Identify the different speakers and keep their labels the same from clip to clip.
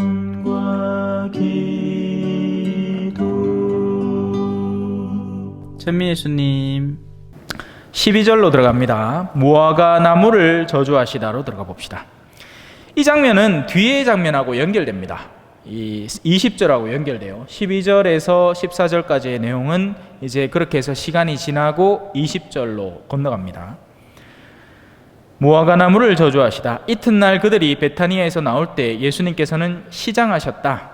Speaker 1: 겸손과 기도.
Speaker 2: 천미예수님 12절로 들어갑니다. 무화과 나무를 저주하시다로 들어가 봅시다. 이 장면은 뒤의 장면하고 연결됩니다. 이 20절하고 연결돼요. 12절에서 14절까지의 내용은 이제 그렇게 해서 시간이 지나고 20절로 건너갑니다. 무화과 나무를 저주하시다. 이튿날 그들이 베타니아에서 나올 때 예수님께서는 시장하셨다.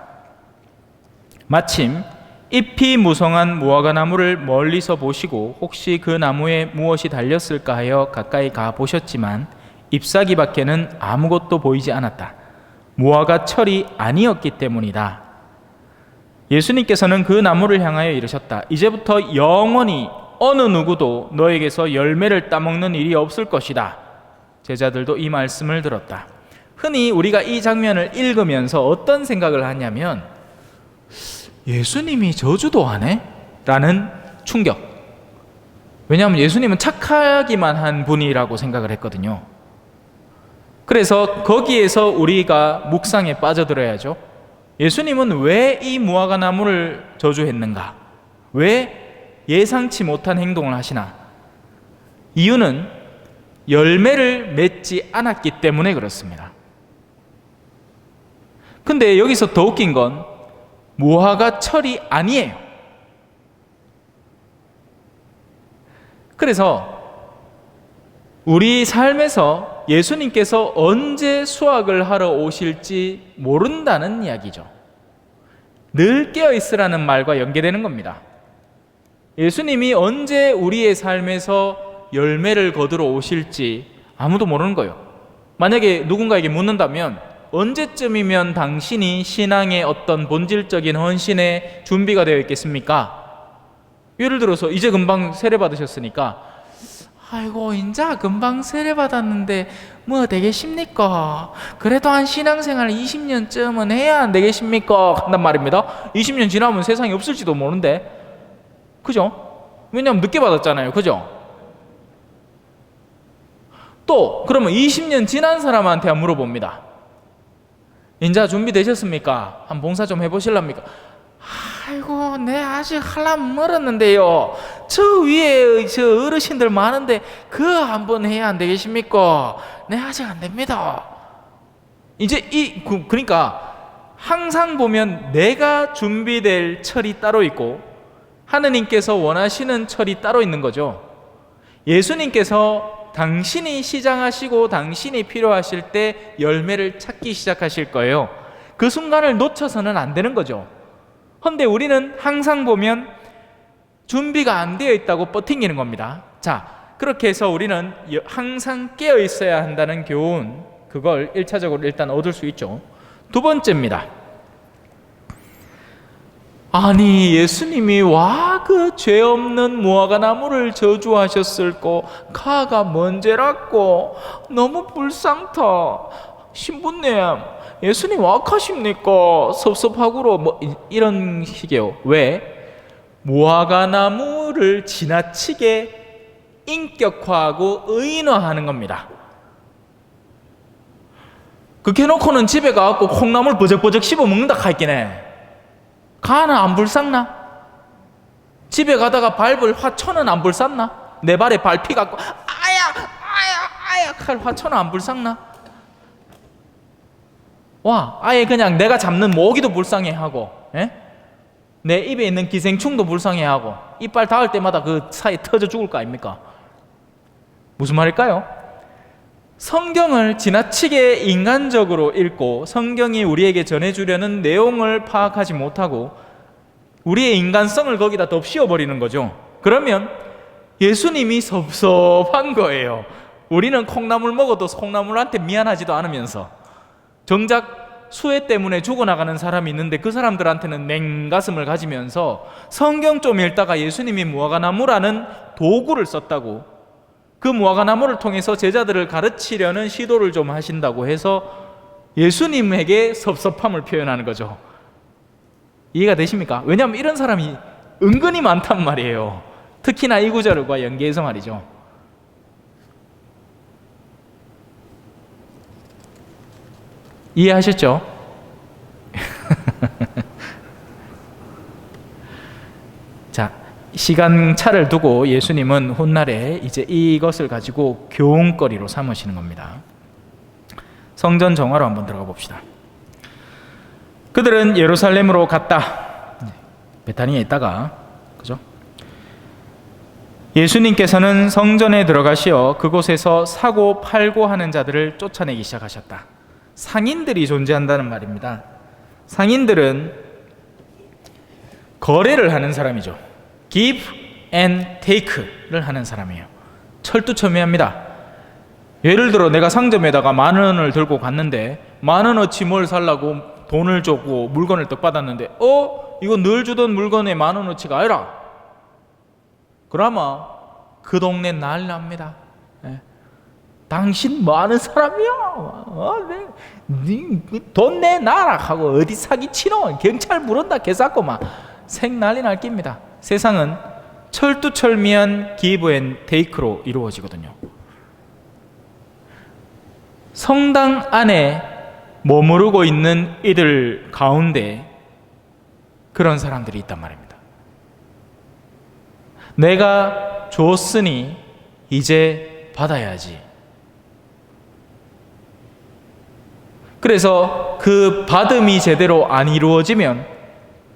Speaker 2: 마침 잎이 무성한 무화과 나무를 멀리서 보시고 혹시 그 나무에 무엇이 달렸을까 하여 가까이 가 보셨지만 잎사귀 밖에는 아무것도 보이지 않았다. 무화과 철이 아니었기 때문이다. 예수님께서는 그 나무를 향하여 이르셨다. 이제부터 영원히 어느 누구도 너에게서 열매를 따먹는 일이 없을 것이다. 제자들도 이 말씀을 들었다. 흔히 우리가 이 장면을 읽으면서 어떤 생각을 하냐면 예수님이 저주도 하네? 라는 충격. 왜냐하면 예수님은 착하기만 한 분이라고 생각을 했거든요. 그래서 거기에서 우리가 묵상에 빠져들어야죠. 예수님은 왜 이 무화과 나무를 저주했는가? 왜 예상치 못한 행동을 하시나? 이유는 열매를 맺지 않았기 때문에 그렇습니다. 근데 여기서 더 웃긴 건 무화과 철이 아니에요. 그래서 우리 삶에서 예수님께서 언제 수확을 하러 오실지 모른다는 이야기죠. 늘 깨어있으라는 말과 연계되는 겁니다. 예수님이 언제 우리의 삶에서 열매를 거두러 오실지 아무도 모르는 거예요. 만약에 누군가에게 묻는다면 언제쯤이면 당신이 신앙의 어떤 본질적인 헌신에 준비가 되어 있겠습니까? 예를 들어서 이제 금방 세례 받으셨으니까 아이고 인자 금방 세례 받았는데 뭐 되겠습니까? 그래도 한 신앙생활 20년쯤은 해야 안 되겠습니까? 한단 말입니다. 20년 지나면 세상에 없을지도 모르는데 그죠? 왜냐하면 늦게 받았잖아요. 그죠? 또 그러면 20년 지난 사람한테 물어봅니다. 인자 준비되셨습니까? 한 봉사 좀 해보실랍니까? 아이고 내 아직 하려면 멀었는데요. 저 위에 저 어르신들 많은데 그거 한번 해야 안 되겠습니까? 내 아직 안 됩니다. 이제 그러니까 항상 보면 내가 준비될 철이 따로 있고 하느님께서 원하시는 철이 따로 있는 거죠. 예수님께서 당신이 시장하시고 당신이 필요하실 때 열매를 찾기 시작하실 거예요. 그 순간을 놓쳐서는 안 되는 거죠. 그런데 우리는 항상 보면 준비가 안 되어 있다고 버팅기는 겁니다. 자, 그렇게 해서 우리는 항상 깨어 있어야 한다는 교훈, 그걸 1차적으로 일단 얻을 수 있죠. 두 번째입니다. 아니 예수님이 와 그 죄 없는 무화과 나무를 저주하셨을꼬 가가 먼제라꼬 너무 불쌍타 신부님 예수님 와카십니까 섭섭하구로 뭐 이런 식이에요. 왜? 무화과 나무를 지나치게 인격화하고 의인화하는 겁니다. 그렇게 해놓고는 집에 가갖고 콩나물 버적버적 씹어 먹는다 카있긴 해. 가는 안 불쌍나? 집에 가다가 밟을 화초는 안 불쌍나? 내 발에 밟히 갖고 아야 칼 화초는 안 불쌍나? 와 아예 그냥 내가 잡는 모기도 불쌍해하고 내 입에 있는 기생충도 불쌍해하고 이빨 닿을 때마다 그 사이에 터져 죽을 거 아닙니까? 무슨 말일까요? 성경을 지나치게 인간적으로 읽고 성경이 우리에게 전해주려는 내용을 파악하지 못하고 우리의 인간성을 거기다 덮씌워버리는 거죠. 그러면 예수님이 섭섭한 거예요. 우리는 콩나물 먹어도 콩나물한테 미안하지도 않으면서 정작 수해 때문에 죽어나가는 사람이 있는데 그 사람들한테는 냉가슴을 가지면서 성경 좀 읽다가 예수님이 무화과나무라는 도구를 썼다고 그 무화과나무를 통해서 제자들을 가르치려는 시도를 좀 하신다고 해서 예수님에게 섭섭함을 표현하는 거죠. 이해가 되십니까? 왜냐하면 이런 사람이 은근히 많단 말이에요. 특히나 이 구절과 연계해서 말이죠. 이해하셨죠? 자, 시간차를 두고 예수님은 훗날에 이제 이것을 가지고 교훈거리로 삼으시는 겁니다. 성전 정화로 한번 들어가 봅시다. 그들은 예루살렘으로 갔다. 베타니에 있다가, 그죠? 예수님께서는 성전에 들어가시어 그곳에서 사고 팔고 하는 자들을 쫓아내기 시작하셨다. 상인들이 존재한다는 말입니다. 상인들은 거래를 하는 사람이죠. Give and take를 하는 사람이에요. 철두철미합니다. 예를 들어 내가 상점에다가 10,000원을 들고 갔는데 10,000원어치 뭘 살라고 돈을 줬고 물건을 떡 받았는데 이거 늘 주던 물건에 10,000원어치가 아니라, 그러면 그 동네 난리 납니다. 당신 뭐 하는 사람이야? 돈 내놔라 하고 어디 사기치노? 경찰 부른다 개쌌고 막 생난리 날 깁니다. 세상은 철두철미한 give and take로 이루어지거든요. 성당 안에 머무르고 있는 이들 가운데 그런 사람들이 있단 말입니다. 내가 줬으니 이제 받아야지. 그래서 그 받음이 제대로 안 이루어지면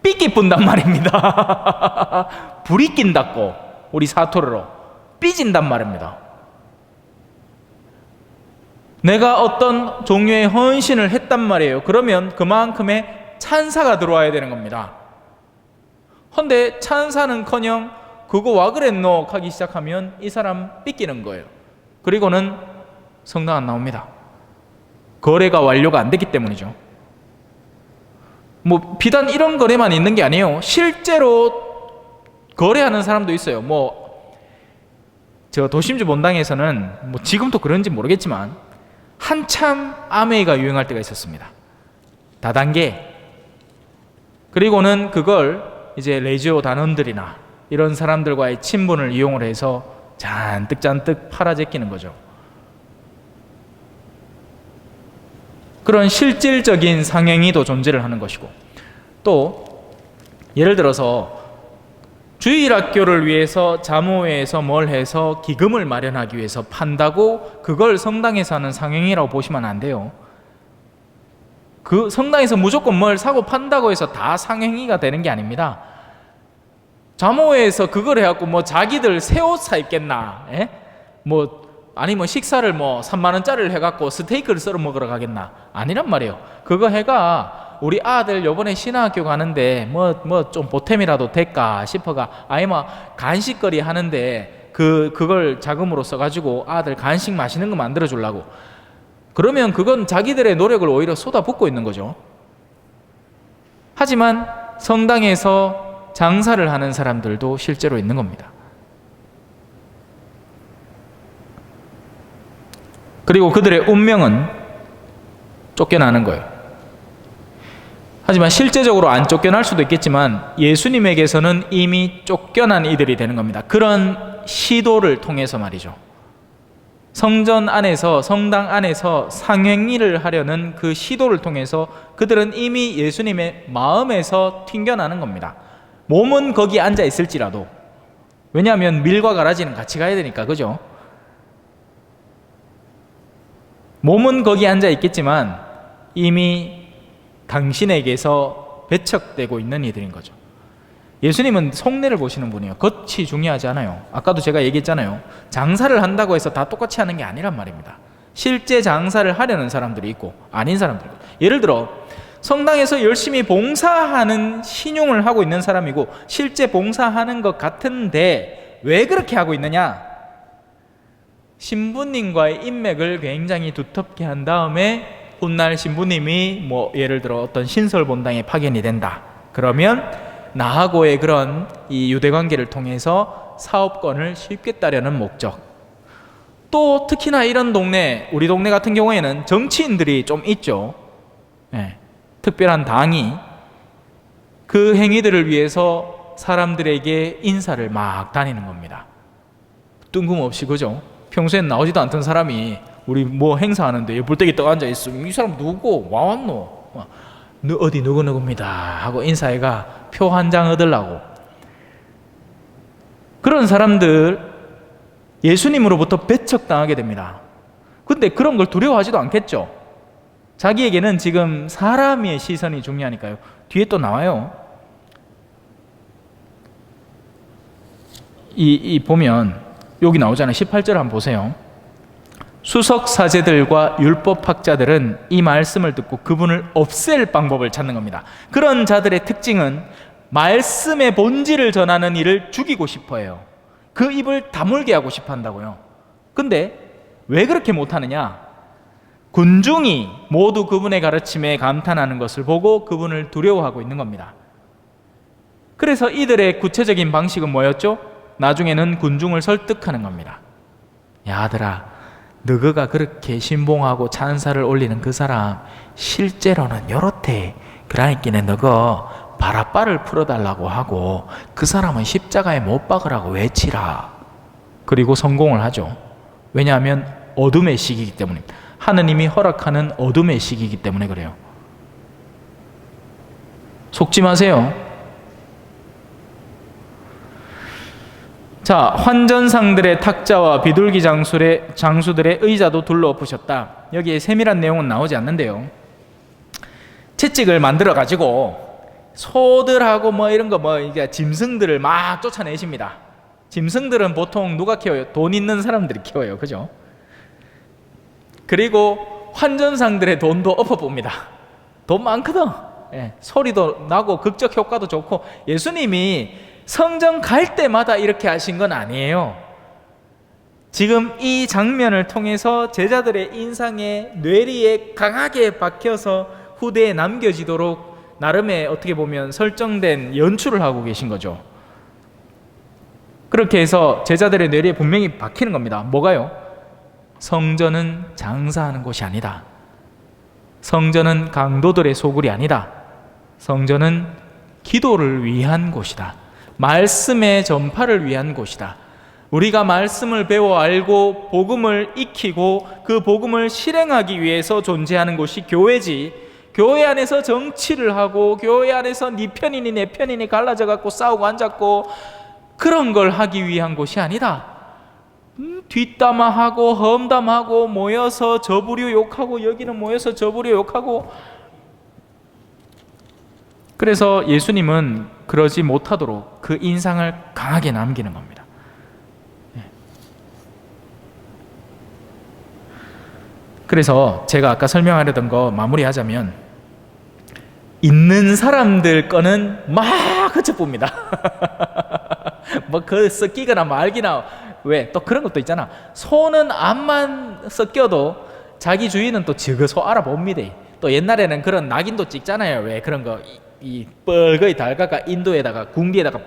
Speaker 2: 삐끼 분단 말입니다. 불이 낀다고 우리 사토르로 삐진단 말입니다. 내가 어떤 종류의 헌신을 했단 말이에요. 그러면 그만큼의 찬사가 들어와야 되는 겁니다. 헌데 찬사는커녕 그거 와 그랬노 하기 시작하면 이 사람 삐끼는 거예요. 그리고는 성당 안 나옵니다. 거래가 완료가 안 됐기 때문이죠. 뭐 비단 이런 거래만 있는 게 아니에요. 실제로 거래하는 사람도 있어요. 제가 도심지 본당에서는 지금도 그런지 모르겠지만 한참 아메이가 유행할 때가 있었습니다. 다단계. 그리고는 그걸 이제 레지오 단원들이나 이런 사람들과의 친분을 이용을 해서 잔뜩 팔아제끼는 거죠. 그런 실질적인 상행위도 존재를 하는 것이고, 또 예를 들어서 주일학교를 위해서 자모회에서 뭘 해서 기금을 마련하기 위해서 판다고 그걸 성당에서 하는 상행위라고 보시면 안 돼요. 그 성당에서 무조건 뭘 사고 판다고 해서 다 상행위가 되는 게 아닙니다. 자모회에서 그걸 해갖고 자기들 새 옷 사 입겠나? 아니면 식사를 30,000원짜리를 해갖고 스테이크를 썰어 먹으러 가겠나? 아니란 말이에요. 그거 해가 우리 아들 요번에 신학교 가는데 좀 보탬이라도 될까 싶어가, 아니면 간식거리 하는데 그걸 자금으로 써가지고 아들 간식 맛있는 거 만들어 주려고. 그러면 그건 자기들의 노력을 오히려 쏟아붓고 있는 거죠. 하지만 성당에서 장사를 하는 사람들도 실제로 있는 겁니다. 그리고 그들의 운명은 쫓겨나는 거예요. 하지만 실제적으로 안 쫓겨날 수도 있겠지만 예수님에게서는 이미 쫓겨난 이들이 되는 겁니다. 그런 시도를 통해서 말이죠. 성전 안에서, 성당 안에서 상행위를 하려는 그 시도를 통해서 그들은 이미 예수님의 마음에서 튕겨나는 겁니다. 몸은 거기 앉아 있을지라도. 왜냐하면 밀과 가라지는 같이 가야 되니까, 그죠? 몸은 거기 앉아 있겠지만 이미 당신에게서 배척되고 있는 이들인 거죠. 예수님은 속내를 보시는 분이에요. 겉이 중요하지 않아요. 아까도 제가 얘기했잖아요. 장사를 한다고 해서 다 똑같이 하는 게 아니란 말입니다. 실제 장사를 하려는 사람들이 있고 아닌 사람들이 있고. 예를 들어 성당에서 열심히 봉사하는 신용을 하고 있는 사람이고 실제 봉사하는 것 같은데 왜 그렇게 하고 있느냐? 신부님과의 인맥을 굉장히 두텁게 한 다음에 훗날 신부님이 예를 들어 어떤 신설본당에 파견이 된다. 그러면 나하고의 그런 이 유대관계를 통해서 사업권을 쉽게 따려는 목적. 또 특히나 이런 동네, 우리 동네 같은 경우에는 정치인들이 좀 있죠. 특별한 당이 그 행위들을 위해서 사람들에게 인사를 막 다니는 겁니다. 뜬금없이, 그죠? 평소엔 나오지도 않던 사람이 우리 뭐 행사하는데 불떼기 떠 앉아 있으면 이 사람 누구고 와왔노? 어디 누구누구입니다 하고 인사해가 표 한 장 얻으려고. 그런 사람들 예수님으로부터 배척당하게 됩니다. 근데 그런 걸 두려워하지도 않겠죠. 자기에게는 지금 사람의 시선이 중요하니까요. 뒤에 또 나와요. 보면 여기 나오잖아요. 18절 한번 보세요. 수석 사제들과 율법학자들은 이 말씀을 듣고 그분을 없앨 방법을 찾는 겁니다. 그런 자들의 특징은 말씀의 본질을 전하는 이를 죽이고 싶어 해요. 그 입을 다물게 하고 싶어 한다고요. 근데 왜 그렇게 못하느냐? 군중이 모두 그분의 가르침에 감탄하는 것을 보고 그분을 두려워하고 있는 겁니다. 그래서 이들의 구체적인 방식은 뭐였죠? 나중에는 군중을 설득하는 겁니다. 야 아들아, 너가 그렇게 신봉하고 찬사를 올리는 그 사람 실제로는 요렇대. 그러니까 너가 바라바를 풀어달라고 하고 그 사람은 십자가에 못 박으라고 외치라. 그리고 성공을 하죠. 왜냐하면 어둠의 시기이기 때문입니다. 하느님이 허락하는 어둠의 시기이기 때문에 그래요. 속지 마세요. 자, 환전상들의 탁자와 비둘기 장수들의 의자도 둘러엎으셨다. 여기에 세밀한 내용은 나오지 않는데요. 채찍을 만들어 가지고 소들하고 뭐 이런 거 이제 짐승들을 막 쫓아내십니다. 짐승들은 보통 누가 키워요? 돈 있는 사람들이 키워요. 그죠? 그리고 환전상들의 돈도 엎어봅니다. 돈 많거든. 예, 소리도 나고 극적 효과도 좋고. 예수님이 성전 갈 때마다 이렇게 하신 건 아니에요. 지금 이 장면을 통해서 제자들의 인상에 뇌리에 강하게 박혀서 후대에 남겨지도록 나름의 어떻게 보면 설정된 연출을 하고 계신 거죠. 그렇게 해서 제자들의 뇌리에 분명히 박히는 겁니다. 뭐가요? 성전은 장사하는 곳이 아니다. 성전은 강도들의 소굴이 아니다. 성전은 기도를 위한 곳이다. 말씀의 전파를 위한 곳이다. 우리가 말씀을 배워 알고 복음을 익히고 그 복음을 실행하기 위해서 존재하는 곳이 교회지, 교회 안에서 정치를 하고 교회 안에서 네 편이니 내 편이니 갈라져 갖고 싸우고 앉았고 그런 걸 하기 위한 곳이 아니다. 뒷담화하고 험담하고 모여서 저부류 욕하고 여기는 모여서 저부류 욕하고. 그래서 예수님은 그러지 못하도록 그 인상을 강하게 남기는 겁니다. 그래서 제가 아까 설명하려던 거 마무리하자면, 있는 사람들 거는 막 흩어봅니다. 뭐 그 섞이거나 말기나. 왜? 또 그런 것도 있잖아. 소는 암만 섞여도 자기 주인은 또 저거 소 알아봅니다. 또 옛날에는 그런 낙인도 찍잖아요. 왜? 그런 거 이 뻘거이 달가가 인도에다가 궁디에다가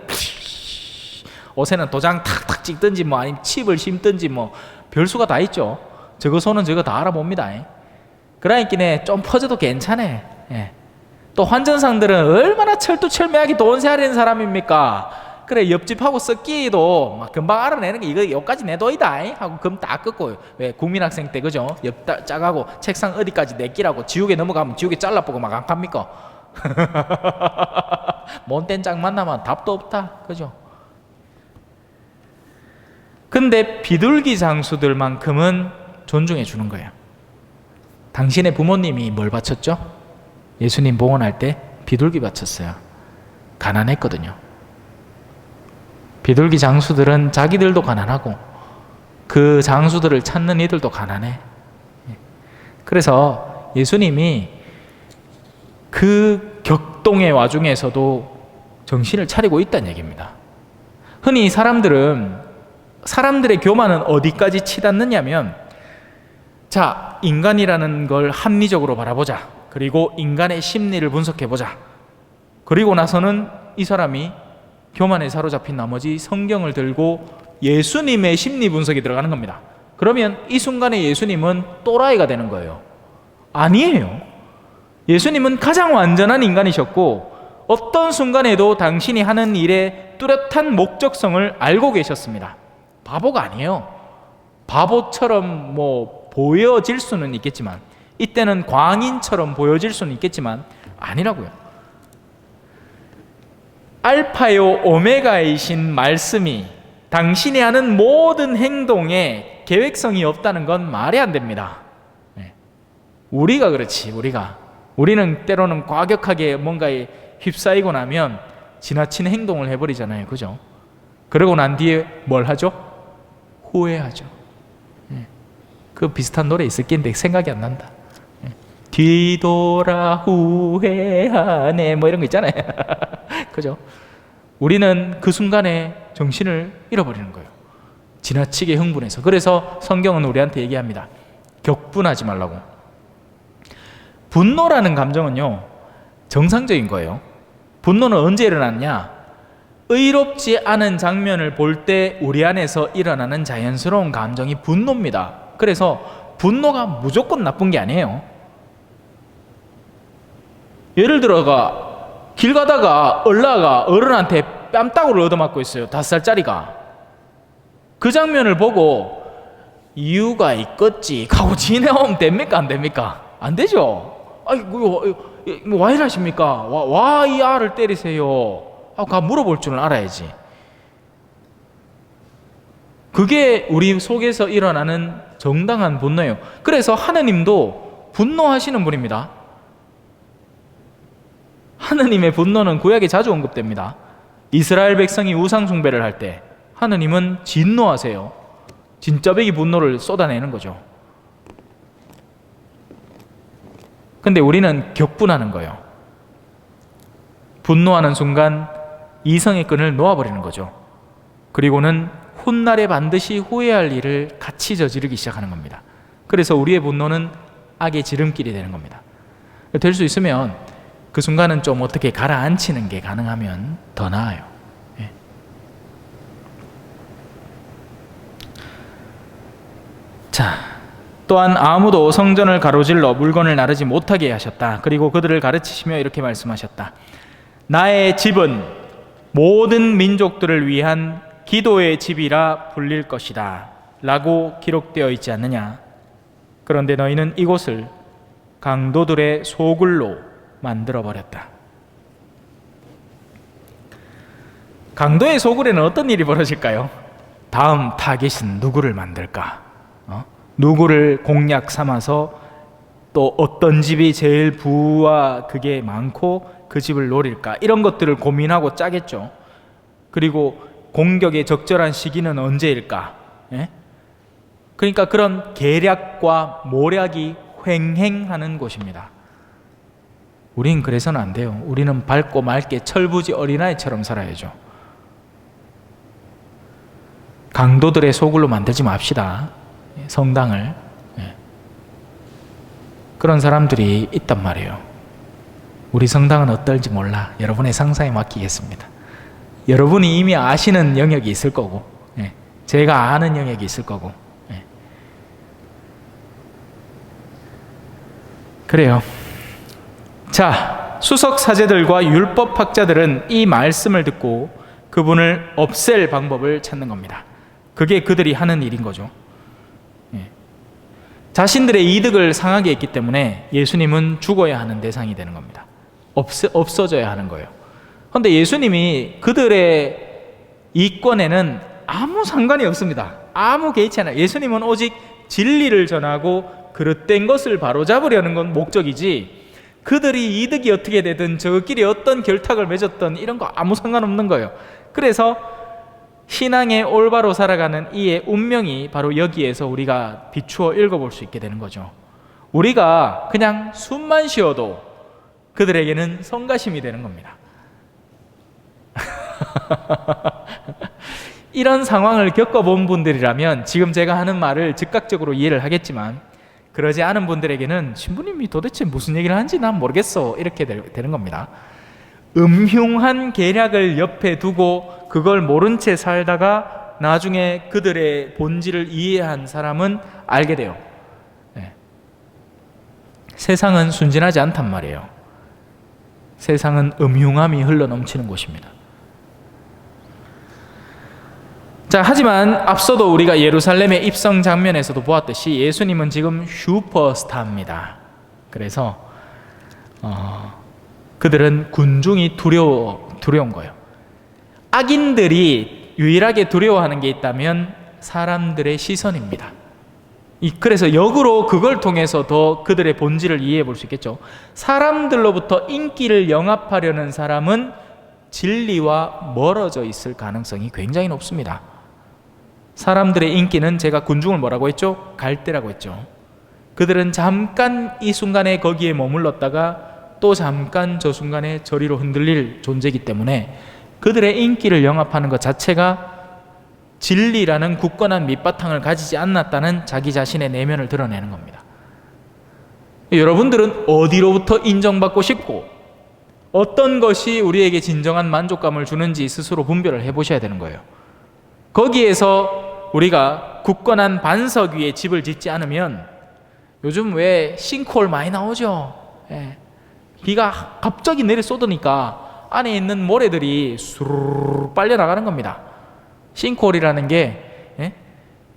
Speaker 2: 옷에는 도장 탁탁 찍든지 뭐 아니면 칩을 심든지 뭐 별수가 다 있죠. 저거 소는 저거 다 알아봅니다. 그러니까 좀 퍼져도 괜찮아. 예. 또 환전상들은 얼마나 철두철미하게 돈 세하려는 사람입니까? 그래, 옆집하고 섞기도 막 금방 알아내는 게 이거 여기까지 내 돈이다 하고 금 딱 끊고. 왜? 국민학생 때 그죠? 옆 짝하고 책상 어디까지 내끼라고 지우개 넘어가면 지우개 잘라보고 막 안 갑니까? 몬땐 짝 만나면 답도 없다. 그죠? 근데 비둘기 장수들만큼은 존중해 주는 거예요. 당신의 부모님이 뭘 바쳤죠? 예수님 봉헌할 때 비둘기 바쳤어요. 가난했거든요. 비둘기 장수들은 자기들도 가난하고 그 장수들을 찾는 이들도 가난해. 그래서 예수님이 그 격동의 와중에서도 정신을 차리고 있다는 얘기입니다. 흔히 사람들의 교만은 어디까지 치닫느냐면, 자, 인간이라는 걸 합리적으로 바라보자. 그리고 인간의 심리를 분석해보자. 그리고 나서는 이 사람이 교만에 사로잡힌 나머지 성경을 들고 예수님의 심리 분석이 들어가는 겁니다. 그러면 이 순간에 예수님은 또라이가 되는 거예요. 아니에요. 예수님은 가장 완전한 인간이셨고 어떤 순간에도 당신이 하는 일의 뚜렷한 목적성을 알고 계셨습니다. 바보가 아니에요. 바보처럼 뭐 보여질 수는 있겠지만, 이때는 광인처럼 보여질 수는 있겠지만 아니라고요. 알파요 오메가이신 말씀이 당신이 하는 모든 행동에 계획성이 없다는 건 말이 안 됩니다. 우리가 그렇지. 우리는 때로는 과격하게 뭔가에 휩싸이고 나면 지나친 행동을 해버리잖아요. 그죠? 그러고 난 뒤에 뭘 하죠? 후회하죠. 그 비슷한 노래 있을 낀데 생각이 안 난다. 뒤돌아 후회하네 뭐 이런 거 있잖아요. 그죠? 우리는 그 순간에 정신을 잃어버리는 거예요. 지나치게 흥분해서. 그래서 성경은 우리한테 얘기합니다. 격분하지 말라고. 분노라는 감정은요, 정상적인 거예요. 분노는 언제 일어났냐? 의롭지 않은 장면을 볼 때 우리 안에서 일어나는 자연스러운 감정이 분노입니다. 그래서 분노가 무조건 나쁜 게 아니에요. 예를 들어가 길 가다가 얼라가 어른한테 뺨따구를 얻어맞고 있어요. 5살짜리가. 그 장면을 보고 이유가 있겠지 하고 지내오면 됩니까? 안 됩니까? 안 되죠. 아이고, 와 이러십니까? 와 이 아를 때리세요 하고 물어볼 줄은 알아야지. 그게 우리 속에서 일어나는 정당한 분노예요. 그래서 하느님도 분노하시는 분입니다. 하느님의 분노는 구약에 자주 언급됩니다. 이스라엘 백성이 우상 숭배를 할 때 하느님은 진노하세요. 진짜배기 분노를 쏟아내는 거죠. 근데 우리는 격분하는 거예요. 분노하는 순간 이성의 끈을 놓아버리는 거죠. 그리고는 훗날에 반드시 후회할 일을 같이 저지르기 시작하는 겁니다. 그래서 우리의 분노는 악의 지름길이 되는 겁니다. 될 수 있으면 그 순간은 좀 어떻게 가라앉히는 게 가능하면 더 나아요. 예. 자, 또한 아무도 성전을 가로질러 물건을 나르지 못하게 하셨다. 그리고 그들을 가르치시며 이렇게 말씀하셨다. 나의 집은 모든 민족들을 위한 기도의 집이라 불릴 것이다 라고 기록되어 있지 않느냐. 그런데 너희는 이곳을 강도들의 소굴로 만들어버렸다. 강도의 소굴에는 어떤 일이 벌어질까요? 다음 타겟은 누구를 만들까? 누구를 공략 삼아서 또 어떤 집이 제일 부와 그게 많고 그 집을 노릴까? 이런 것들을 고민하고 짜겠죠. 그리고 공격의 적절한 시기는 언제일까? 예? 그러니까 그런 계략과 모략이 횡행하는 곳입니다. 우린 그래서는 안 돼요. 우리는 밝고 맑게 철부지 어린아이처럼 살아야죠. 강도들의 소굴로 만들지 맙시다. 성당을. 그런 사람들이 있단 말이에요. 우리 성당은 어떨지 몰라. 여러분의 상상에 맡기겠습니다. 여러분이 이미 아시는 영역이 있을 거고, 제가 아는 영역이 있을 거고. 그래요. 자, 수석 사제들과 율법 학자들은 이 말씀을 듣고 그분을 없앨 방법을 찾는 겁니다. 그게 그들이 하는 일인 거죠. 자신들의 이득을 상하게 했기 때문에 예수님은 죽어야 하는 대상이 되는 겁니다. 없어져야 하는 거예요. 그런데 예수님이 그들의 이권에는 아무 상관이 없습니다. 아무 개의치 않아요. 예수님은 오직 진리를 전하고 그릇된 것을 바로잡으려는 건 목적이지, 그들이 이득이 어떻게 되든 저끼리 어떤 결탁을 맺었든 이런 거 아무 상관없는 거예요. 그래서 신앙에 올바로 살아가는 이의 운명이 바로 여기에서 우리가 비추어 읽어볼 수 있게 되는 거죠. 우리가 그냥 숨만 쉬어도 그들에게는 성가심이 되는 겁니다. 이런 상황을 겪어본 분들이라면 지금 제가 하는 말을 즉각적으로 이해를 하겠지만, 그러지 않은 분들에게는 신부님이 도대체 무슨 얘기를 하는지 난 모르겠어 이렇게 되는 겁니다. 음흉한 계략을 옆에 두고 그걸 모른 채 살다가 나중에 그들의 본질을 이해한 사람은 알게 돼요. 세상은 순진하지 않단 말이에요. 세상은 음흉함이 흘러넘치는 곳입니다. 자, 하지만 앞서도 우리가 예루살렘의 입성 장면에서도 보았듯이 예수님은 지금 슈퍼스타입니다. 그래서 그들은 군중이 두려운 거예요. 악인들이 유일하게 두려워하는 게 있다면 사람들의 시선입니다. 그래서 역으로 그걸 통해서 더 그들의 본질을 이해해 볼 수 있겠죠. 사람들로부터 인기를 영합하려는 사람은 진리와 멀어져 있을 가능성이 굉장히 높습니다. 사람들의 인기는 제가 군중을 뭐라고 했죠? 갈대라고 했죠. 그들은 잠깐 이 순간에 거기에 머물렀다가 또 잠깐 저 순간에 저리로 흔들릴 존재이기 때문에 그들의 인기를 영합하는 것 자체가 진리라는 굳건한 밑바탕을 가지지 않았다는 자기 자신의 내면을 드러내는 겁니다. 여러분들은 어디로부터 인정받고 싶고 어떤 것이 우리에게 진정한 만족감을 주는지 스스로 분별을 해보셔야 되는 거예요. 거기에서 우리가 굳건한 반석 위에 집을 짓지 않으면 요즘 왜 싱크홀 많이 나오죠? 비가 갑자기 내리 쏟으니까 안에 있는 모래들이 수르르 빨려 나가는 겁니다. 싱크홀이라는 게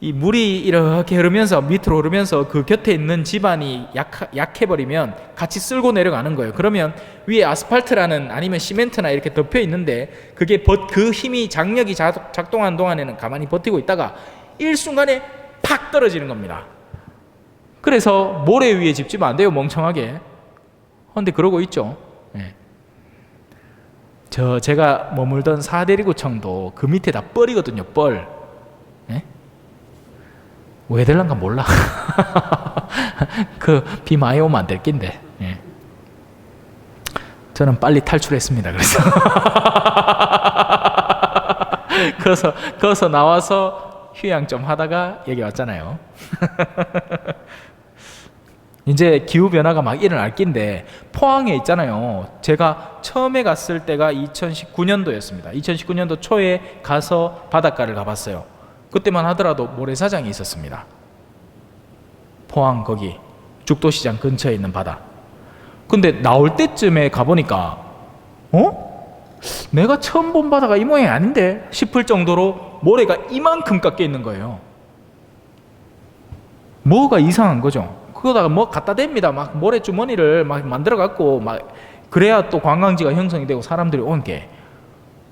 Speaker 2: 이 물이 이렇게 흐르면서 밑으로 흐르면서 그 곁에 있는 집안이 약해버리면 같이 쓸고 내려가는 거예요. 그러면 위에 아스팔트라는 아니면 시멘트나 이렇게 덮여 있는데 그게 그 힘이 장력이 작동하는 동안에는 가만히 버티고 있다가 일순간에 팍 떨어지는 겁니다. 그래서 모래 위에 집 지면 안 돼요, 멍청하게. 그런데 그러고 있죠. 제가 머물던 사대리구청도 그 밑에 다 뻘이거든요, 뻘. 왜 될란가 몰라. 그 비 많이 오면 안 될 낀데. 저는 빨리 탈출했습니다. 그래서 거기서 나와서 휴양 좀 하다가 여기 왔잖아요. 이제 기후변화가 막 일어날 낀데 포항에 있잖아요. 제가 처음에 갔을 때가 2019년도였습니다. 2019년도 초에 가서 바닷가를 가봤어요. 그때만 하더라도 모래사장이 있었습니다. 포항 거기 죽도시장 근처에 있는 바다. 근데 나올 때쯤에 가보니까 내가 처음 본 바다가 이 모양이 아닌데 싶을 정도로 모래가 이만큼 깎여 있는 거예요. 뭐가 이상한 거죠. 그거다가 뭐 갖다 댑니다. 막 모래주머니를 막 만들어 갖고 막 그래야 또 관광지가 형성이 되고 사람들이 온 게.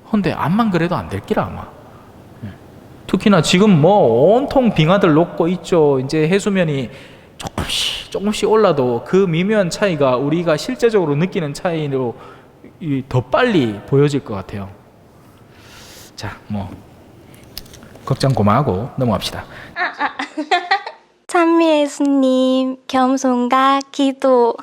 Speaker 2: 근데 암만 그래도 안 될 기라 아마. 특히나 지금 뭐 온통 빙하들 녹고 있죠. 이제 해수면이 조금씩 올라도 그 미묘한 차이가 우리가 실제적으로 느끼는 차이로 더 빨리 보여질 것 같아요. 자, 뭐 걱정 고마하고 넘어갑시다.
Speaker 3: 찬미 예수님, 겸손과 기도.